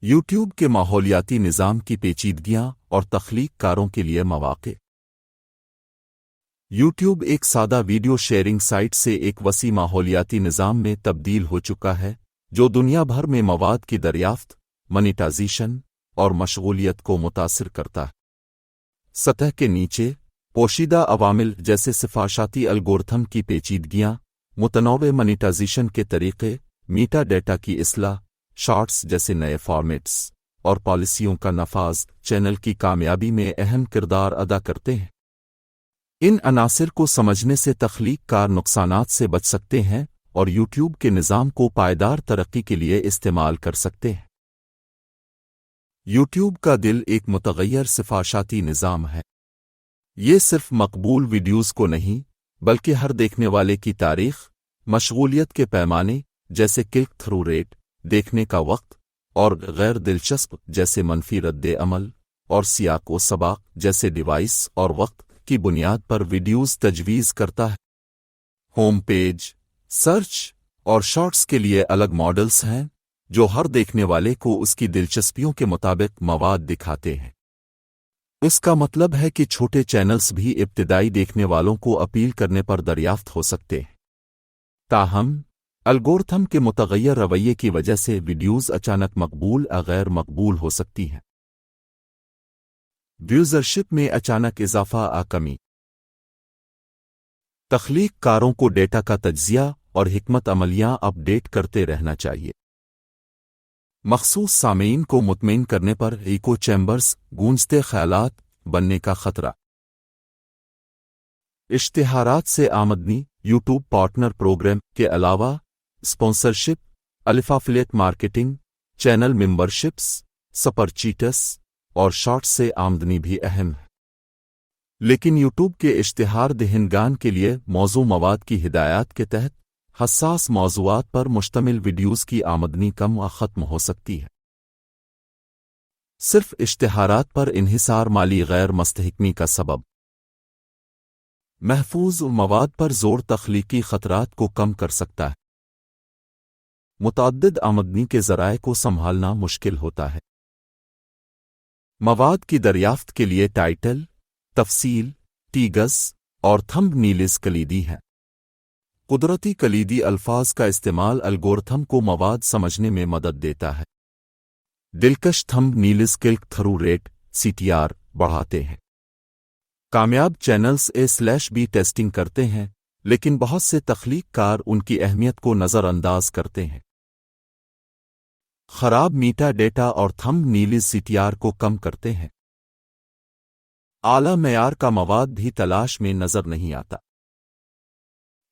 YouTube کے ماحولیاتی نظام کی پیچیدگیاں اور تخلیق کاروں کے لیے مواقع۔ یوٹیوب ایک سادہ ویڈیو شیئرنگ سائٹ سے ایک وسیع ماحولیاتی نظام میں تبدیل ہو چکا ہے جو دنیا بھر میں مواد کی دریافت، منیٹائزیشن اور مشغولیت کو متاثر کرتا ہے۔ سطح کے نیچے پوشیدہ عوامل جیسے سفارشاتی الگورتھم کی پیچیدگیاں، متنوع منیٹائزیشن کے طریقے، میٹا ڈیٹا کی اصلاح، شارٹس جیسے نئے فارمیٹس اور پالیسیوں کا نفاذ چینل کی کامیابی میں اہم کردار ادا کرتے ہیں۔ ان عناصر کو سمجھنے سے تخلیق کار نقصانات سے بچ سکتے ہیں اور یوٹیوب کے نظام کو پائیدار ترقی کے لیے استعمال کر سکتے ہیں۔ یوٹیوب کا دل ایک متغیر سفارشاتی نظام ہے۔ یہ صرف مقبول ویڈیوز کو نہیں بلکہ ہر دیکھنے والے کی تاریخ، مشغولیت کے پیمانے جیسے کلک تھرو ریٹ، دیکھنے کا وقت، اور غیر دلچسپ جیسے منفی رد عمل اور سیاق و سباق جیسے ڈیوائس اور وقت کی بنیاد پر ویڈیوز تجویز کرتا ہے۔ ہوم پیج، سرچ اور شارٹس کے لیے الگ ماڈلز ہیں جو ہر دیکھنے والے کو اس کی دلچسپیوں کے مطابق مواد دکھاتے ہیں۔ اس کا مطلب ہے کہ چھوٹے چینلز بھی ابتدائی دیکھنے والوں کو اپیل کرنے پر دریافت ہو سکتے ہیں۔ تاہم الگورتھم کے متغیر رویے کی وجہ سے ویڈیوز اچانک مقبول یا غیر مقبول ہو سکتی ہیں۔ ویوزرشپ میں اچانک اضافہ یا کمی۔ تخلیق کاروں کو ڈیٹا کا تجزیہ اور حکمت عملیاں اپ ڈیٹ کرتے رہنا چاہیے۔ مخصوص سامعین کو مطمئن کرنے پر ایکو چیمبرز، گونجتے خیالات بننے کا خطرہ۔ اشتہارات سے آمدنی، یوٹیوب پارٹنر پروگرام کے علاوہ sponsorship, affiliate marketing, channel memberships, super chats اور شارٹ سے آمدنی بھی اہم ہے۔ لیکن یوٹیوب کے اشتہار دہندگان کے لیے موضوع مواد کی ہدایات کے تحت حساس موضوعات پر مشتمل ویڈیوز کی آمدنی کم و ختم ہو سکتی ہے۔ صرف اشتہارات پر انحصار مالی غیر مستحکمی کا سبب۔ محفوظ مواد پر زور تخلیقی خطرات کو کم کر سکتا ہے۔ متعدد آمدنی کے ذرائع کو سنبھالنا مشکل ہوتا ہے۔ مواد کی دریافت کے لیے ٹائٹل، تفصیل، ٹیگز اور تھمب نیلز کلیدی ہیں۔ قدرتی کلیدی الفاظ کا استعمال الگورتھم کو مواد سمجھنے میں مدد دیتا ہے۔ دلکش thumb nails click through rate (CTR) بڑھاتے ہیں۔ کامیاب چینلز A/B ٹیسٹنگ کرتے ہیں لیکن بہت سے تخلیق کار ان کی اہمیت کو نظر انداز کرتے ہیں۔ خراب میٹا ڈیٹا اور تھمب نیلز CTR کو کم کرتے ہیں۔ اعلیٰ معیار کا مواد بھی تلاش میں نظر نہیں آتا۔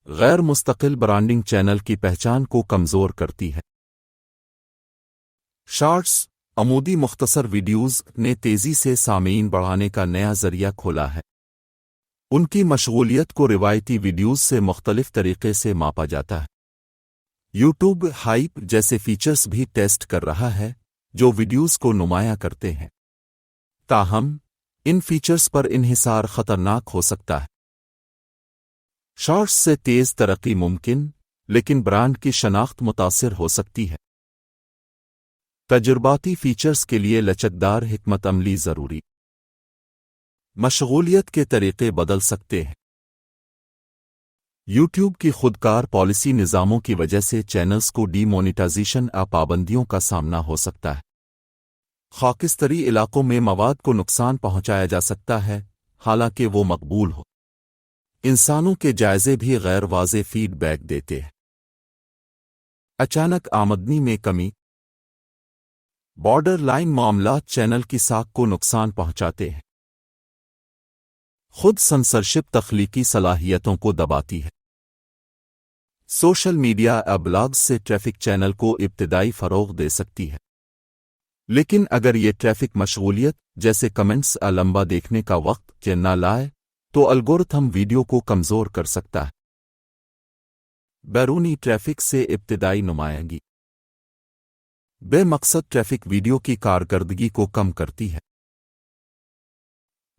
غیر مستقل برانڈنگ چینل کی پہچان کو کمزور کرتی ہے۔ شارٹس، عمودی مختصر ویڈیوز نے تیزی سے سامعین بڑھانے کا نیا ذریعہ کھولا ہے۔ ان کی مشغولیت کو روایتی ویڈیوز سے مختلف طریقے سے ماپا جاتا ہے۔ یوٹیوب ہائپ جیسے فیچرز بھی ٹیسٹ کر رہا ہے جو ویڈیوز کو نمایاں کرتے ہیں۔ تاہم ان فیچرز پر انحصار خطرناک ہو سکتا ہے۔ شارٹس سے تیز ترقی ممکن، لیکن برانڈ کی شناخت متاثر ہو سکتی ہے۔ تجرباتی فیچرز کے لیے لچکدار حکمت عملی ضروری۔ مشغولیت کے طریقے بدل سکتے ہیں۔ یوٹیوب کی خودکار پالیسی نظاموں کی وجہ سے چینلز کو ڈی مونیٹائزیشن یا پابندیوں کا سامنا ہو سکتا ہے۔ خاکستری علاقوں میں مواد کو نقصان پہنچایا جا سکتا ہے حالانکہ وہ مقبول ہو۔ انسانوں کے جائزے بھی غیر واضح فیڈ بیک دیتے ہیں۔ اچانک آمدنی میں کمی۔ بارڈر لائن معاملات چینل کی ساکھ کو نقصان پہنچاتے ہیں۔ خود سنسرشپ تخلیقی صلاحیتوں کو دباتی ہے۔ سوشل میڈیا یا بلاگز سے ٹریفک چینل کو ابتدائی فروغ دے سکتی ہے، لیکن اگر یہ ٹریفک مشغولیت جیسے کمنٹس یا لمبا دیکھنے کا وقت نہ لائے تو الگورتھم ویڈیو کو کمزور کر سکتا ہے۔ بیرونی ٹریفک سے ابتدائی نمائندگی۔ بے مقصد ٹریفک ویڈیو کی کارکردگی کو کم کرتی ہے۔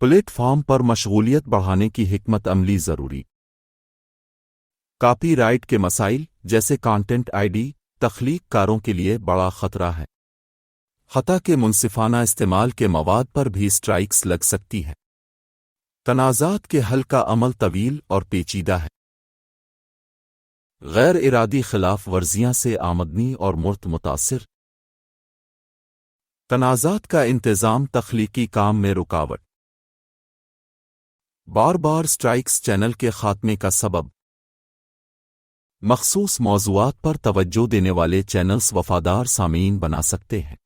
پلیٹ فارم پر مشغولیت بڑھانے کی حکمت عملی ضروری۔ کاپی رائٹ کے مسائل جیسے کانٹینٹ ID تخلیق کاروں کے لیے بڑا خطرہ ہے۔ خطا کے منصفانہ استعمال کے مواد پر بھی اسٹرائکس لگ سکتی ہے۔ تنازعات کے حل کا عمل طویل اور پیچیدہ ہے۔ غیر ارادی خلاف ورزیاں سے آمدنی اور مرت متاثر۔ تنازعات کا انتظام تخلیقی کام میں رکاوٹ۔ بار بار اسٹرائکس چینل کے خاتمے کا سبب۔ مخصوص موضوعات پر توجہ دینے والے چینلز وفادار سامعین بنا سکتے ہیں۔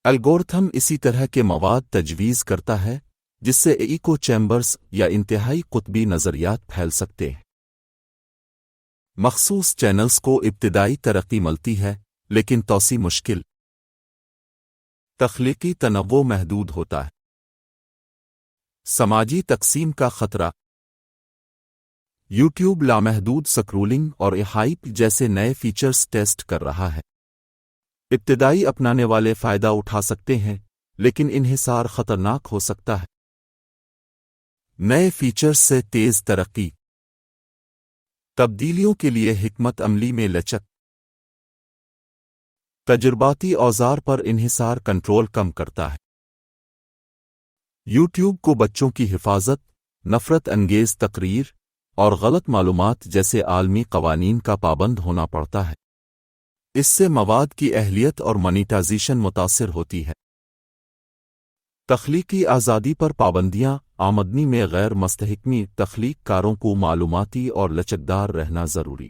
الگورتھم اسی طرح کے مواد تجویز کرتا ہے جس سے ایکو چیمبرز یا انتہائی قطبی نظریات پھیل سکتے ہیں۔ مخصوص چینلز کو ابتدائی ترقی ملتی ہے لیکن توسیع مشکل۔ تخلیقی تنوع محدود ہوتا ہے۔ سماجی تقسیم کا خطرہ۔ یوٹیوب لامحدود سکرولنگ اور ہائپ جیسے نئے فیچرز ٹیسٹ کر رہا ہے۔ ابتدائی اپنانے والے فائدہ اٹھا سکتے ہیں لیکن انحصار خطرناک ہو سکتا ہے۔ نئے فیچرز سے تیز ترقی۔ تبدیلیوں کے لیے حکمت عملی میں لچک۔ تجرباتی اوزار پر انحصار کنٹرول کم کرتا ہے۔ یوٹیوب کو بچوں کی حفاظت، نفرت انگیز تقریر اور غلط معلومات جیسے عالمی قوانین کا پابند ہونا پڑتا ہے۔ اس سے مواد کی اہلیت اور منیٹائزیشن متاثر ہوتی ہے۔ تخلیقی آزادی پر پابندیاں۔ آمدنی میں غیر مستحکمی تخلیق کاروں کو معلوماتی اور لچکدار رہنا ضروری۔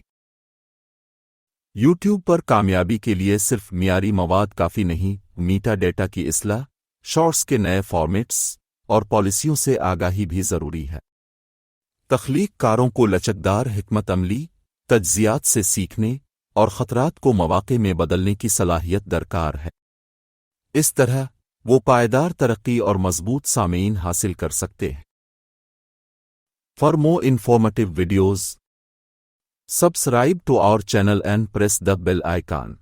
یوٹیوب پر کامیابی کے لیے صرف معیاری مواد کافی نہیں، میٹا ڈیٹا کی اصلاح، شارٹس کے نئے فارمیٹس اور پالیسیوں سے آگاہی بھی ضروری ہے۔ تخلیق کاروں کو لچکدار حکمت عملی، تجزیات سے سیکھنے اور خطرات کو مواقع میں بدلنے کی صلاحیت درکار ہے۔ اس طرح وہ پائیدار ترقی اور مضبوط سامعین حاصل کر سکتے ہیں۔ For more informative videos, subscribe to our channel and press the bell icon.